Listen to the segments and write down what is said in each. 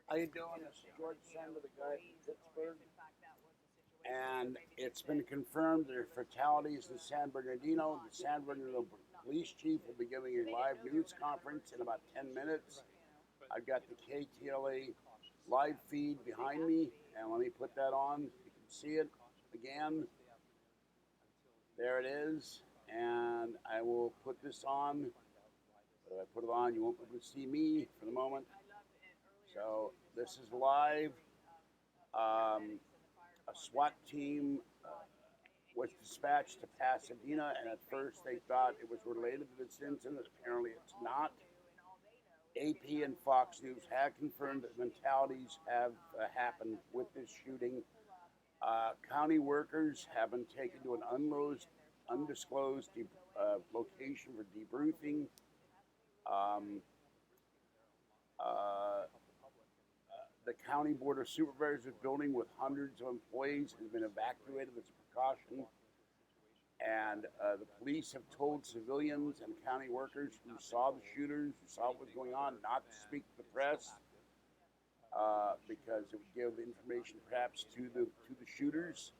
How you doing? This is George Senda, the guy from Pittsburgh. And it's been confirmed there are fatalities in San Bernardino. The San Bernardino police chief will be giving a live news conference in about 10 minutes. I've got the KTLA live feed behind me, and let me put that on. You can see it again. There it is. And I will put this on. If I put it on, you won't be able to see me for the moment. So this is live. A SWAT team was dispatched to Pasadena, and at first they thought it was related to this incident. Apparently it's not. AP and Fox News have confirmed that fatalities have happened with this shooting. County workers have been taken to an undisclosed location for debriefing. The County Board of Supervisors building with hundreds of employees has been evacuated as a precaution. And the police have told civilians and county workers who saw the shooters, who saw what was going on, not to speak to the press because it would give information perhaps to the shooters.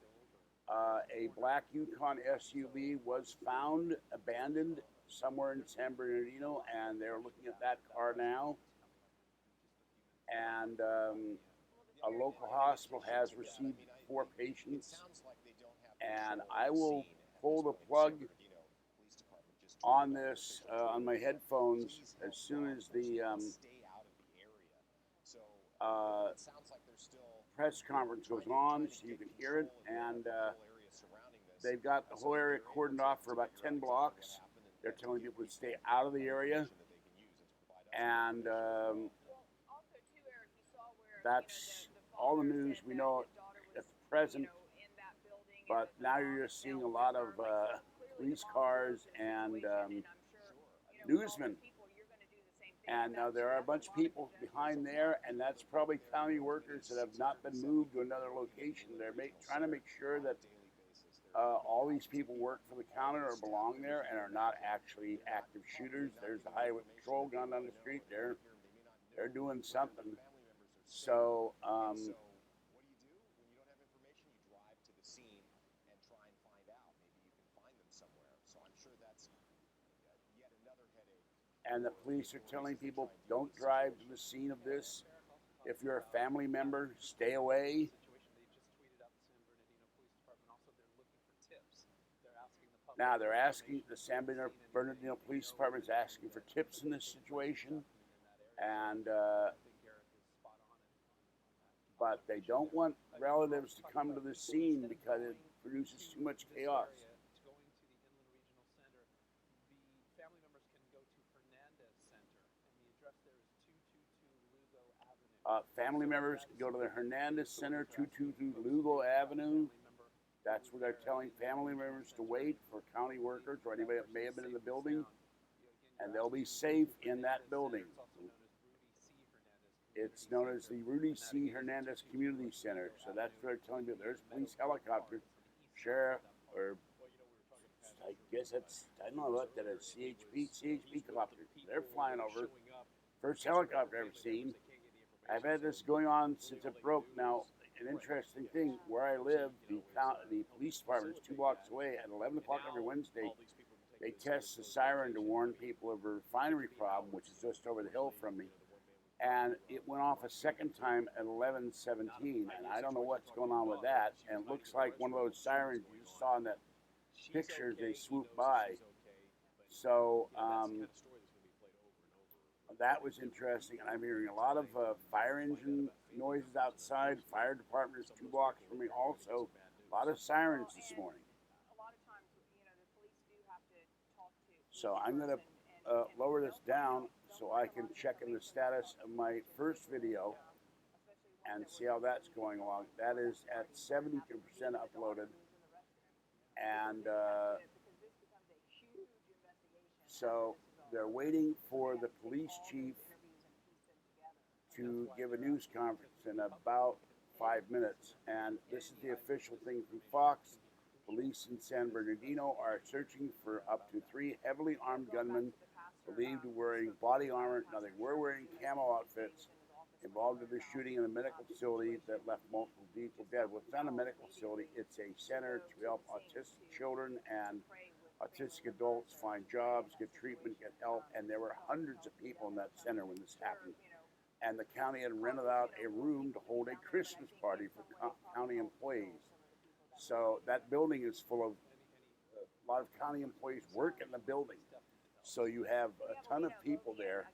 A black Yukon SUV was found abandoned somewhere in San Bernardino, and they're looking at that car now. And a local hospital has received 4 patients. And I will pull the plug on this on my headphones as soon as the press conference goes on, so you can hear it. And they've got the whole area cordoned off for about 10 blocks. They're telling people to stay out of the area. And that's all the news we know at the present. But now you're just seeing a lot of police cars and newsmen. And now there are a bunch of people behind there, and that's probably county workers that have not been moved to another location. They're trying to make sure that all these people work for the county or belong there and are not actually active shooters. There's the highway patrol gun on the street. They're doing something. So, and the police are telling people, don't drive to the scene of this. If you're a family member, stay away. Now they're asking, the San Bernardino Police Department is asking for tips in this situation. And but they don't want relatives to come to the scene because it produces too much chaos. Family members can go to the Hernandez Center, 222 Lugo Avenue. That's where they're telling family members to wait for county workers or anybody that may have been in the building, and they'll be safe in that building. It's known as the Rudy C. Hernandez Community Center. So that's what they're telling you. There's police helicopters, sheriff, or I guess that's, I don't know what that is, CHP helicopters. They're flying over. First helicopter I've ever seen. I've had this going on since it broke. Now, an interesting thing, where I live, the police department is 2 blocks away. At 11 o'clock every Wednesday, they test the siren to warn people of a refinery problem, which is just over the hill from me. And it went off a second time at 11:17, and I don't know what's going on with that. And it looks like one of those sirens you saw in that picture as they swooped by. So that was interesting. And I'm hearing a lot of fire engine noises outside. Fire department is 2 blocks from me also. A lot of sirens this morning. So I'm going to lower this down so I can check in the status of my first video and see how that's going along. That is at 70% uploaded. And so they're waiting for the police chief to give a news conference in about 5 minutes. And this is the official thing from Fox. Police in San Bernardino are searching for up to 3 heavily armed gunmen believed to be wearing body armor. Now, they were wearing camo outfits, involved in the shooting in a medical facility that left multiple people dead. Well, it's not a medical facility, it's a center to help autistic children and autistic adults find jobs, get treatment, get help, and there were hundreds of people in that center when this happened. And the county had rented out a room to hold a Christmas party for county employees. So that building is full of a lot of county employees work in the building. So you have a ton of people there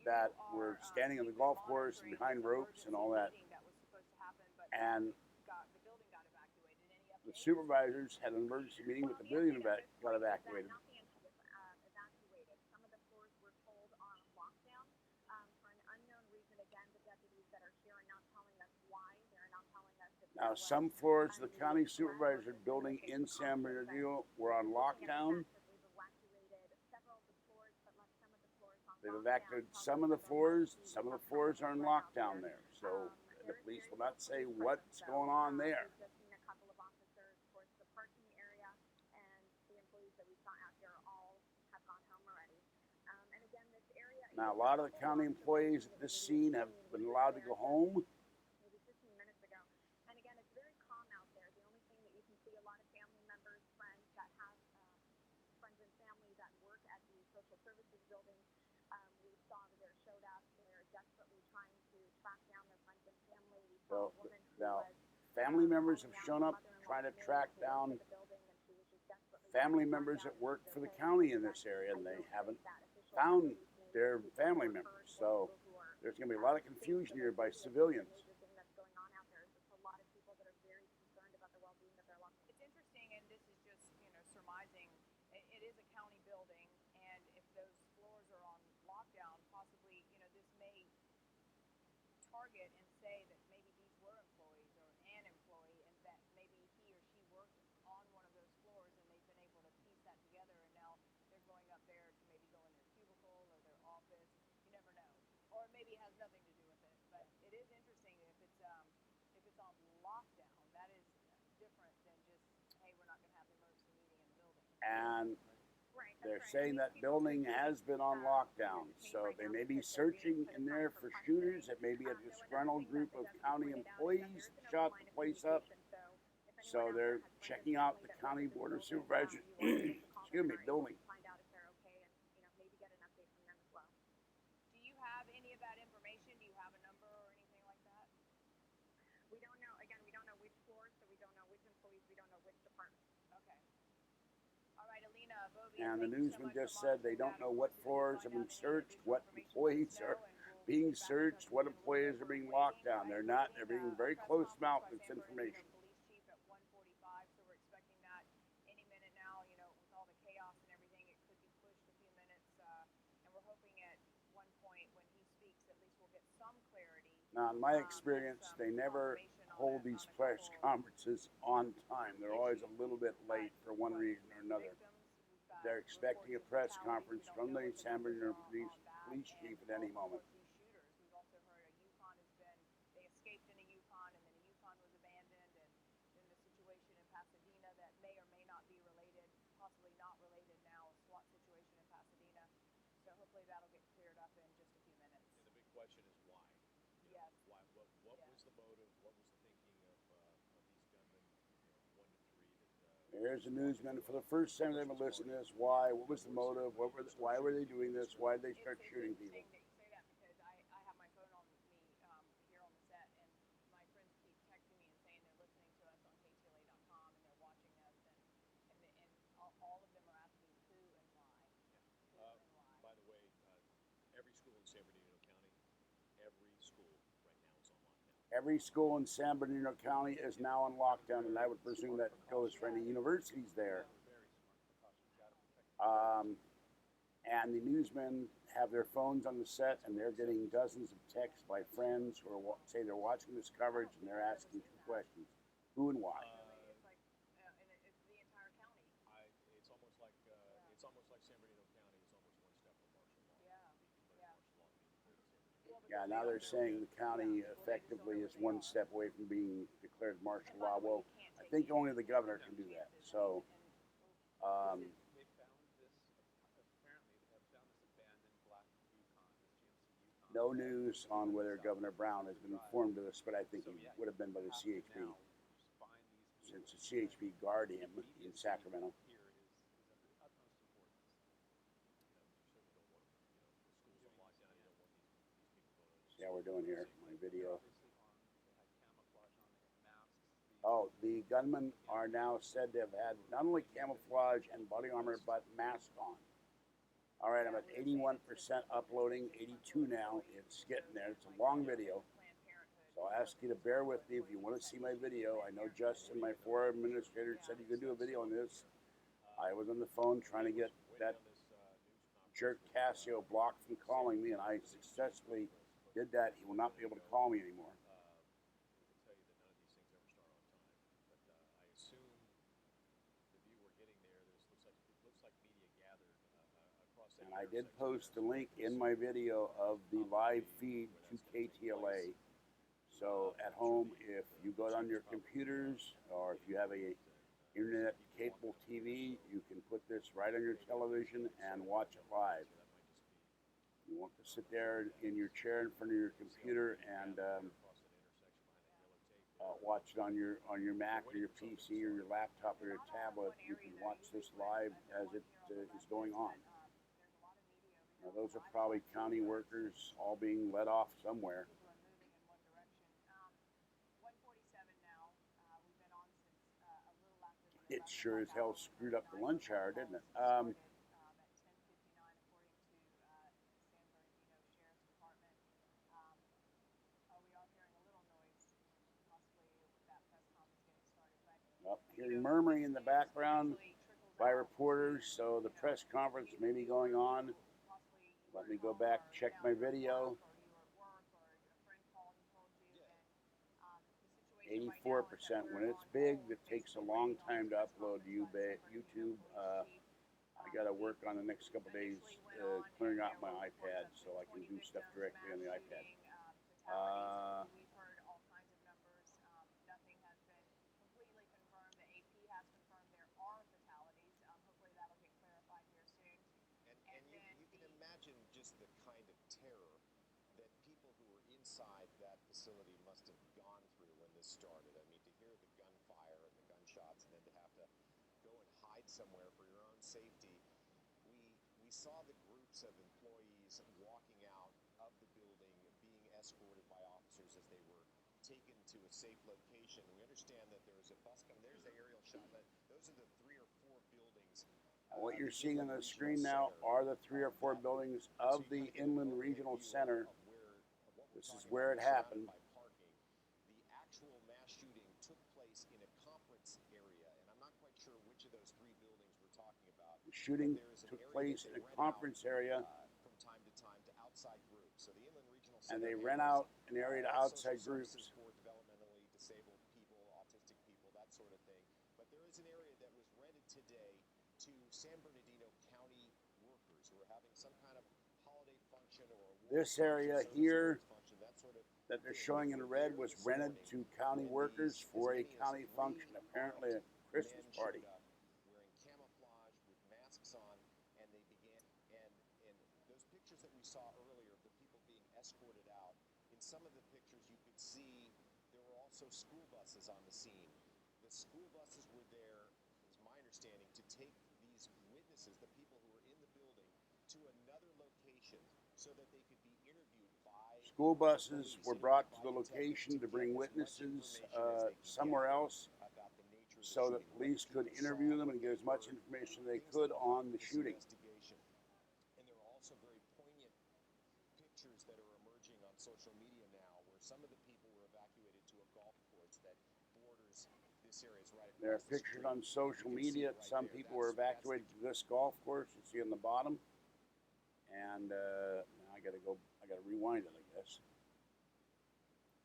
that were standing on the golf course and behind ropes and all that. And the supervisors had an emergency meeting with the building got evacuated. Now, some floors of the county supervisor building in San Bernardino were on lockdown. They've evacuated some of the floors. Some of the floors are in lockdown there. So the police will not say what's going on there. Now, a lot of the county employees at this scene have been allowed to go home. So now, family members have shown up trying to track down family members that work for the county in this area, and they haven't found their family members. So there's going to be a lot of confusion here by civilians. It's interesting, and this is just, surmising. It is a county building, and if those floors are on lockdown, possibly, this may target and say that maybe these were employees or an employee, and that maybe he or she worked on one of those floors, and they've been able to piece that together, and now they're going up there to maybe go in their cubicle or their office. You never know, or maybe it has nothing to do with it. But it is interesting if it's on lockdown. That is different than just, hey, we're not going to have the emergency meeting in the building. And they're saying that building has been on lockdown, so they may be searching in there for shooters. It may be a disgruntled group of county employees that shot the place up. So they're checking out the county board of supervisors, building. Do you have any of that information? Do you have a number or anything like that? We don't know. Again, we don't know which floors, so we don't know which employees, we don't know which department. Okay. All right, Alina, Bobby, And the newsman just said they don't know what floors have been searched, what employees are being searched, what employees are being locked down. They're not. They're being very close-mouthed with this information. Police chief at 1:45, so we're expecting that any minute now. With all the chaos and everything, it could be pushed a few minutes, and we're hoping at one point when he speaks, at least we'll get some clarity. Now, in my experience, they never hold these press conferences on time. They're always a little bit late for one reason or another. They're expecting a press conference from the San Bernardino police chief at any moment. We've also heard they escaped in a Yukon, and then a Yukon was abandoned, and then the situation in Pasadena that may or may not be related, possibly not related now, a SWAT situation in Pasadena. So hopefully that'll get cleared up in just a few minutes. And the big question is why? Yes. Why? What was the motive? What was the thinking of these gunmen, 1 to 3 that There's a newsman. For the first time they've been listening to this, why? What was the motive? Why were they doing this? Why did they start shooting people? It's interesting that you say that because I have my phone on me here on the set, and my friends keep texting me and saying they're listening to us on KTLA.com and they're watching us, and all of them are asking who and why. Who and why. By the way, every school in San Bernardino County, every school right now is on lockdown. Every school in San Bernardino County is now on lockdown, and I would presume that goes for any universities there. And the newsmen have their phones on the set, and they're getting dozens of texts by friends who say they're watching this coverage, and they're asking 2 questions: who and why. It's like, and it's the entire county. It's almost like San Bernardino County is almost one step from martial law. Martial law being declared in San Bernardino. Yeah, now they're saying the county effectively is 1 step away from being declared martial law. Well, I think only the governor can do that. So, They found this, apparently they have found this abandoned black Yukon, this GMC Yukon. No news on whether Governor Brown has been informed of this, but I think he would have been by the CHP, since the CHP guard him in Sacramento. See how we're doing here, my video. Oh, the gunmen are now said to have had not only camouflage and body armor, but mask on. All right, I'm at 81% uploading, 82 now. It's getting there. It's a long video. So I'll ask you to bear with me if you want to see my video. I know Justin, my forum administrator, said you could do a video on this. I was on the phone trying to get that jerk Casio blocked from calling me, and I successfully did that. He will not be able to call me anymore. And I did post a link in my video of the live feed to KTLA. So at home, if you go on your computers or if you have a internet capable TV, you can put this right on your television and watch it live. You want to sit there in your chair in front of your computer and watch it on your Mac or your PC or your laptop or your tablet. You can watch this live as it is going on. Now, those are probably county workers all being let off somewhere. It sure as hell screwed up the lunch hour, didn't it? Hearing murmuring in the background by reporters, so the press conference may be going on. Let me go back, check my video. 84%. When it's big, it takes a long time to upload to YouTube. I got to work on the next couple days clearing out my iPad so I can do stuff directly on the iPad. The kind of terror that people who were inside that facility must have gone through when this started. I mean, to hear the gunfire and the gunshots and then to have to go and hide somewhere for your own safety. We saw the groups of employees walking out of the building, being escorted by officers as they were taken to a safe location. We understand that there is a bus coming. There's the aerial shot. Those are the 3 or 4 buildings. What you're seeing on the screen now are the 3 or 4 buildings of the Inland Regional Center. This is where it happened. The actual mass shooting took place in a conference area, and I'm not quite sure which of those 3 buildings we're talking about. The shooting took place in a conference area. From time to time to outside groups. So the Inland Regional And Center they rent out an area to outside groups. For developmentally disabled people, autistic people, that sort of thing. But there is an area that was rented today to San Bernardino County workers who are having some kind of holiday function or this area here that they're showing in red was rented to county workers for a county function, apparently a Christmas party. Wearing camouflage with masks on, and they began, and those pictures that we saw earlier of the people being escorted out, in some of the pictures you could see there were also school buses on the scene. The school buses were there, is my understanding, to take these witnesses, the people who were in the building, to another location so that they could be interviewed by... School buses were brought to the location to bring witnesses somewhere else so that police could interview them and get as much information they could on the shooting. And there are also very poignant pictures that are emerging on social media now where some of the people were evacuated to a golf course that borders this area. Right across there are pictures on social media. Some people were evacuated to this golf course. You see on the bottom. And now I gotta rewind it, I guess.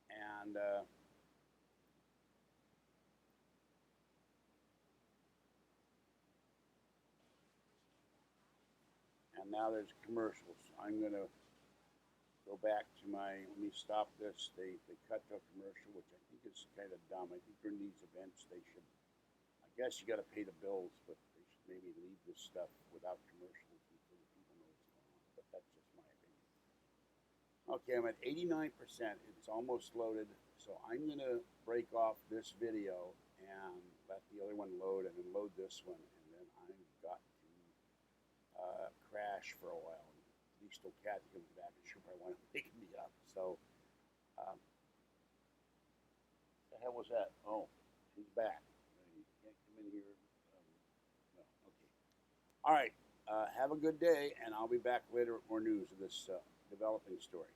And now there's commercials. I'm gonna go back to let me stop this. They cut the commercial, which I think is kind of dumb. I think during these events they should, I guess you gotta pay the bills, but they should maybe leave this stuff without commercials until the people know what's going on. But that's just my opinion. Okay, I'm at 89%. It's almost loaded. So I'm going to break off this video and let the other one load and then load this one. And then I've got to crash for a while. At least till Kathy comes back and she'll probably want to pick me up. So, the hell was that? Oh, she's back. You can't come in here. No, okay. All right. Have a good day, and I'll be back later with more news of this developing story.